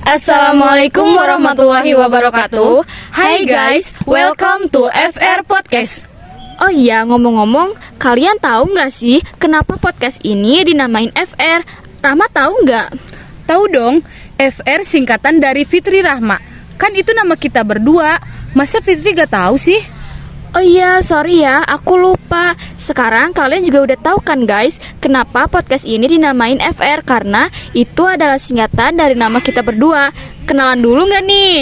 Assalamualaikum warahmatullahi wabarakatuh. Hai guys, welcome to FR Podcast. Oh iya, ngomong-ngomong, kalian tahu nggak sih kenapa podcast ini dinamain FR? Rahma tahu nggak? Tahu dong, FR singkatan dari Fitri Rahma. Kan itu nama kita berdua. Masa Fitri gak tahu sih? Oh iya, sorry ya, aku lupa. Sekarang kalian juga udah tahu kan guys, kenapa podcast ini dinamain FR? Karena itu adalah singkatan dari nama kita berdua. Kenalan dulu nggak nih?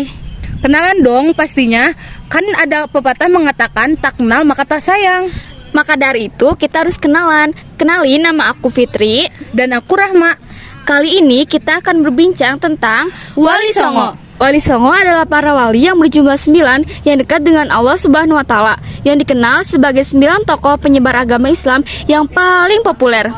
Kenalan dong pastinya. Kan ada pepatah mengatakan tak kenal maka tak sayang. Maka dari itu kita harus kenalan. Kenalin, nama aku Fitri. Dan aku Rahma. Kali ini kita akan berbincang tentang Wali Songo. Wali Songo adalah para wali yang berjumlah 9 yang dekat dengan Allah Subhanahu wa Ta'ala, yang dikenal sebagai 9 tokoh penyebar agama Islam yang paling populer.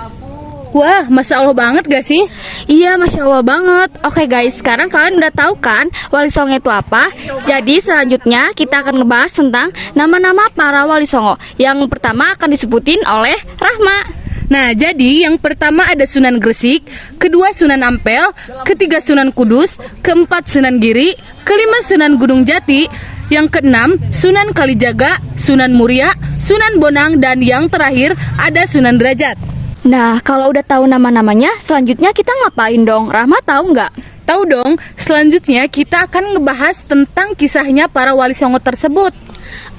Wah, Masya Allah banget gak sih? Iya, Masya Allah banget. Oke guys, sekarang kalian udah tahu kan Wali Songo itu apa? Jadi selanjutnya kita akan ngebahas tentang nama-nama para Wali Songo. Yang pertama akan disebutin oleh Rahma. Nah, jadi yang pertama ada Sunan Gresik, kedua Sunan Ampel, ketiga Sunan Kudus, keempat Sunan Giri, kelima Sunan Gunung Jati, yang keenam Sunan Kalijaga, Sunan Muria, Sunan Bonang, dan yang terakhir ada Sunan Derajat. Nah, kalau udah tahu nama-namanya, selanjutnya kita ngapain dong? Rahma tahu nggak? Tahu dong, selanjutnya kita akan ngebahas tentang kisahnya para Wali Songo tersebut.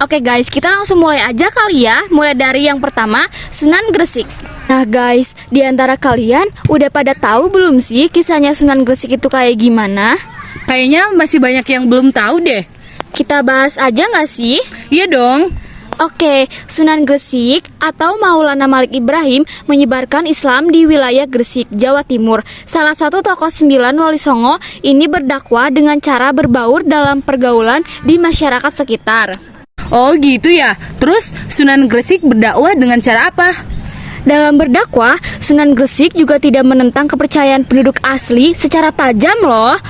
Oke guys, kita langsung mulai aja kali ya. Mulai dari yang pertama, Sunan Gresik. Nah guys, di antara kalian udah pada tahu belum sih kisahnya Sunan Gresik itu kayak gimana? Kayaknya masih banyak yang belum tahu deh. Kita bahas aja nggak sih? Iya dong. Oke, Sunan Gresik atau Maulana Malik Ibrahim menyebarkan Islam di wilayah Gresik, Jawa Timur. Salah satu tokoh 9 Wali Songo ini berdakwah dengan cara berbaur dalam pergaulan di masyarakat sekitar. Oh gitu ya. Terus Sunan Gresik berdakwah dengan cara apa? Dalam berdakwah, Sunan Gresik juga tidak menentang kepercayaan penduduk asli secara tajam loh.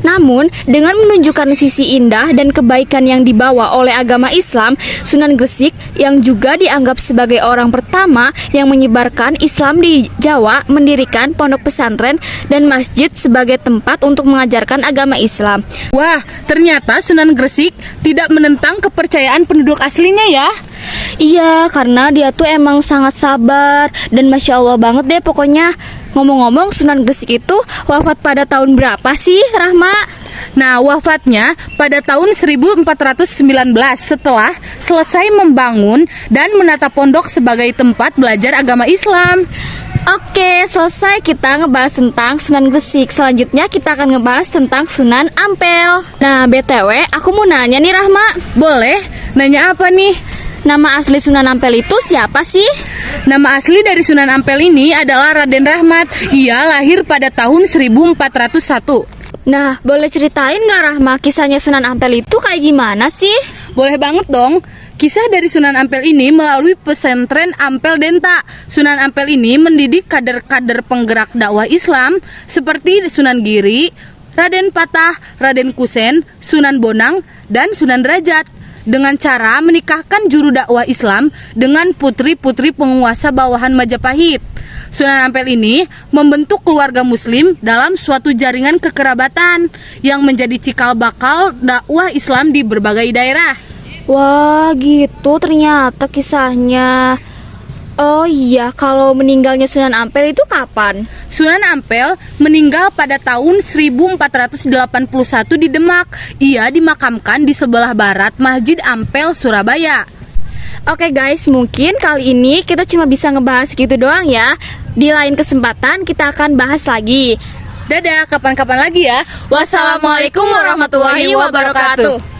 Namun, dengan menunjukkan sisi indah dan kebaikan yang dibawa oleh agama Islam, Sunan Gresik yang juga dianggap sebagai orang pertama yang menyebarkan Islam di Jawa mendirikan pondok pesantren dan masjid sebagai tempat untuk mengajarkan agama Islam. Wah, ternyata Sunan Gresik tidak menentang kepercayaan penduduk aslinya ya? Iya, karena dia tuh emang sangat sabar dan Masya Allah banget deh pokoknya. Ngomong-ngomong, Sunan Gresik itu wafat pada tahun berapa sih, Rahma? Nah, wafatnya pada tahun 1419 setelah selesai membangun dan menata pondok sebagai tempat belajar agama Islam. Oke, selesai kita ngebahas tentang Sunan Gresik. Selanjutnya kita akan ngebahas tentang Sunan Ampel. Nah, BTW, aku mau nanya nih Rahma. Boleh? Nanya apa nih? Nama asli Sunan Ampel itu siapa sih? Nama asli dari Sunan Ampel ini adalah Raden Rahmat. Ia lahir pada tahun 1401. Nah, boleh ceritain nggak Rahma kisahnya Sunan Ampel itu kayak gimana sih? Boleh banget dong. Kisah dari Sunan Ampel ini melalui pesantren Ampel Denta. Sunan Ampel ini mendidik kader-kader penggerak dakwah Islam seperti Sunan Giri, Raden Patah, Raden Kusen, Sunan Bonang, dan Sunan Derajat, dengan cara menikahkan juru dakwah Islam dengan putri-putri penguasa bawahan Majapahit. Sunan Ampel ini membentuk keluarga muslim dalam suatu jaringan kekerabatan yang menjadi cikal bakal dakwah Islam di berbagai daerah. Wah, gitu ternyata kisahnya. Oh iya, kalau meninggalnya Sunan Ampel itu kapan? Sunan Ampel meninggal pada tahun 1481 di Demak. Ia dimakamkan di sebelah barat Masjid Ampel, Surabaya. Oke guys, mungkin kali ini kita cuma bisa ngebahas gitu doang ya. Di lain kesempatan kita akan bahas lagi. Dadah, kapan-kapan lagi ya. Wassalamualaikum warahmatullahi wabarakatuh.